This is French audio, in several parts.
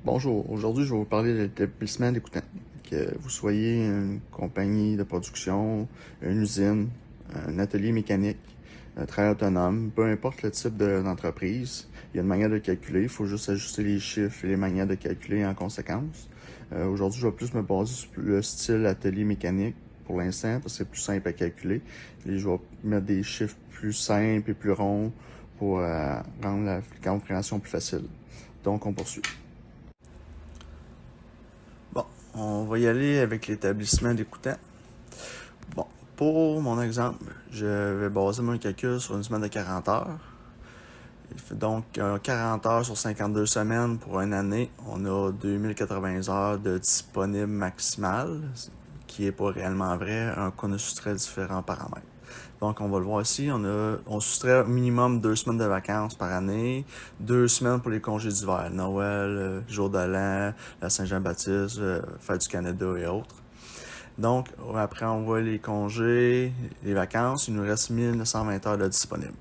Bonjour, aujourd'hui je vais vous parler de l'établissement d'écoutants. Que vous soyez une compagnie de production, une usine, un atelier mécanique, un travail autonome, peu importe le type d'entreprise, il y a une manière de calculer, il faut juste ajuster les chiffres et les manières de calculer en conséquence. Aujourd'hui je vais plus me baser sur le style atelier mécanique pour l'instant parce que c'est plus simple à calculer et je vais mettre des chiffres plus simples et plus ronds pour rendre la compréhension plus facile. Donc on poursuit. Bon, on va y aller avec l'établissement d'écoutants. Bon, pour mon exemple, je vais baser mon calcul sur une semaine de 40 heures. Il fait donc 40 heures sur 52 semaines pour une année. On a 2080 heures de disponible maximal, qui n'est pas réellement vrai, qu'on a soustrait différents paramètres. Donc, on va le voir ici, on soustrait minimum 2 semaines de vacances par année, 2 semaines pour les congés d'hiver, Noël, Jour de l'An, la Saint-Jean-Baptiste, Fête du Canada et autres. Donc, après, on voit les congés, les vacances, il nous reste 1920 heures de disponibles.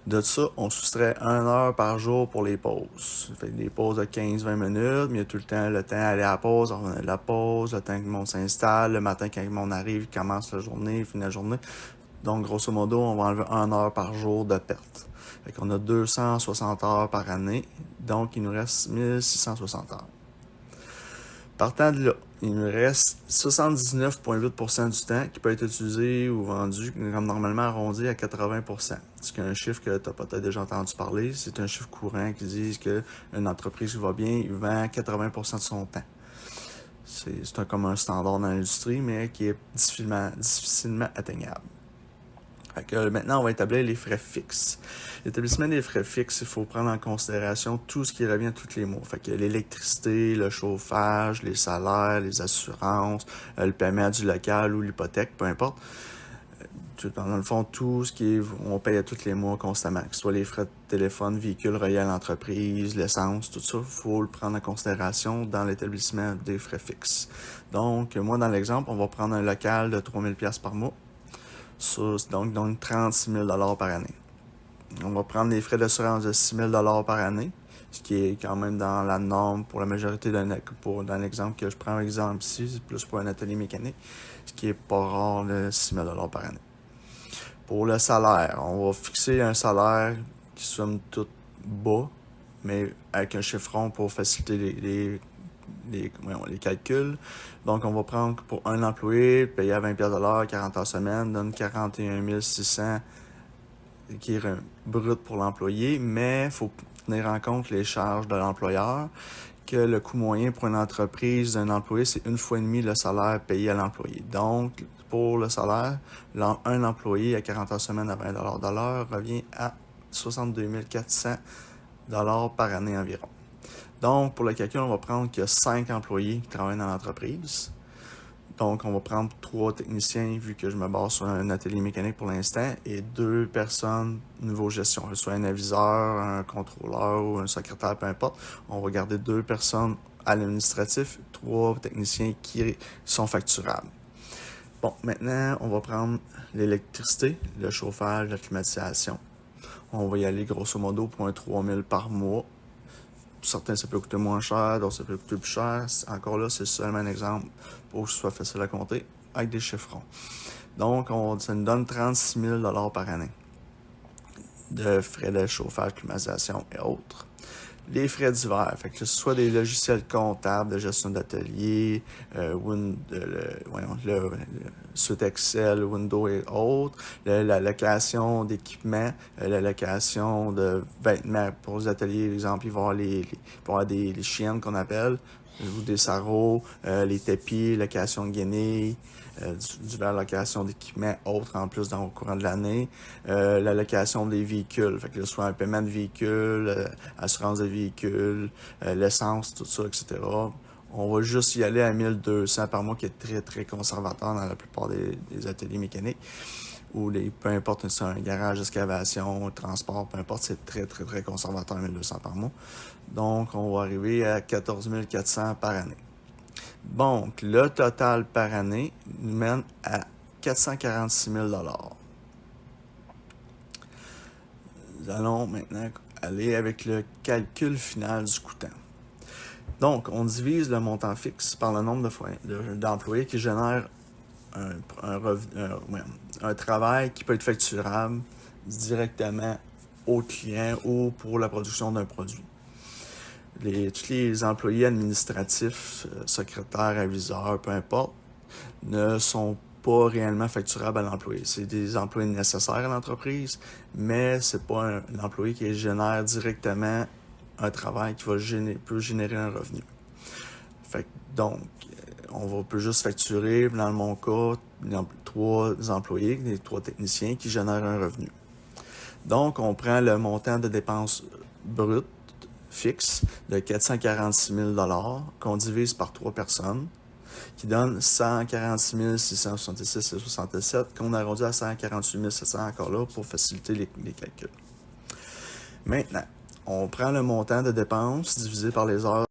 De ça, on soustrait 1 heure par jour pour les pauses. Fait des pauses de 15-20 minutes, mais il y a tout le temps d'aller à la pause, on revenait de la pause, le temps que le monde s'installe, le matin quand le monde arrive, il commence la journée, il finit la journée. Donc, grosso modo, on va enlever 1 heure par jour de perte. Fait qu'on a 260 heures par année, donc il nous reste 1660 heures. Partant de là, il nous reste 79,8% du temps qui peut être utilisé ou vendu comme normalement arrondi à 80%. C'est un chiffre que tu as peut-être déjà entendu parler. C'est un chiffre courant qui dit qu'une entreprise qui va bien, il vend 80% de son temps. C'est comme un standard dans l'industrie, mais qui est difficilement atteignable. Fait que maintenant, on va établir les frais fixes. L'établissement des frais fixes, il faut prendre en considération tout ce qui revient tous les mois. Fait que l'électricité, le chauffage, les salaires, les assurances, le paiement du local ou l'hypothèque, peu importe. Dans le fond, tout ce qui est, on paye à tous les mois constamment, que ce soit les frais de téléphone, véhicules reliés à l'entreprise, l'essence, tout ça, il faut le prendre en considération dans l'établissement des frais fixes. Donc, moi, dans l'exemple, on va prendre un local de 3000$ par mois. Ça, donc 36 000 $ par année. On va prendre des frais d'assurance de 6 000 $ par année, ce qui est quand même dans la norme pour la majorité dans l'exemple que je prends exemple ici, c'est plus pour un atelier mécanique, ce qui est pas rare de 6 000 $ par année. Pour le salaire, on va fixer un salaire qui somme tout bas, mais avec un chiffron pour faciliter les calculs. Donc, on va prendre pour un employé, payer à 20$ de l'heure, 40 heures semaine, donne 41 600 qui est brut pour l'employé, mais il faut tenir en compte les charges de l'employeur, que le coût moyen pour une entreprise d'un employé, c'est 1,5 fois le salaire payé à l'employé. Donc, pour le salaire, un employé à 40 heures semaine à 20$ de l'heure revient à 62 400$ par année environ. Donc, pour le calcul, on va prendre qu'il y a 5 employés qui travaillent dans l'entreprise. Donc, on va prendre 3 techniciens, vu que je me base sur un atelier mécanique pour l'instant, et 2 personnes niveau gestion, soit un aviseur, un contrôleur ou un secrétaire, peu importe. On va garder 2 personnes à l'administratif, 3 techniciens qui sont facturables. Bon, maintenant, on va prendre l'électricité, le chauffage, la climatisation. On va y aller grosso modo pour un 3 000 par mois. Certains, ça peut coûter moins cher, d'autres, ça peut coûter plus cher. Encore là, c'est seulement un exemple pour que ce soit facile à compter avec des chiffrons. Donc, ça nous donne 36 000 $ par année de frais de chauffage, climatisation et autres. Les frais d'hiver, fait que ce soit des logiciels comptables de gestion d'atelier, suite Excel, Windows et autres, la location d'équipements, la location de vêtements pour les ateliers, par exemple, il va y avoir des chiennes qu'on appelle, ou des sarraux, les tapis, location de guenilles, diverses locations d'équipements autres en plus au courant de l'année, la location des véhicules, fait que ce soit un paiement de véhicule, assurance de véhicule, l'essence, tout ça, etc. On va juste y aller à 1200 par mois, qui est très, très conservateur dans la plupart des ateliers mécaniques. Ou peu importe, c'est un garage d'excavation, un transport, peu importe, c'est très, très, très conservateur, 1200 par mois. Donc, on va arriver à 14 400 par année. Donc, le total par année nous mène à 446 000 $. Nous allons maintenant aller avec le calcul final du coûtant. Donc, on divise le montant fixe par le nombre d'employés qui génèrent un travail qui peut être facturable directement au client ou pour la production d'un produit. Tous les employés administratifs, secrétaires, aviseurs, peu importe, ne sont pas réellement facturables à l'employé. C'est des employés nécessaires à l'entreprise, mais c'est pas un employé qui génère directement un travail qui peut générer un revenu. Donc, on peut juste facturer, dans mon cas, 3 employés, les 3 techniciens qui génèrent un revenu. Donc, on prend le montant de dépenses brutes fixe de 446 000 qu'on divise par 3 personnes, qui donne 146 666,67 qu'on a arrondi à 148 700 encore là pour faciliter les calculs. Maintenant, on prend le montant de dépenses divisé par les heures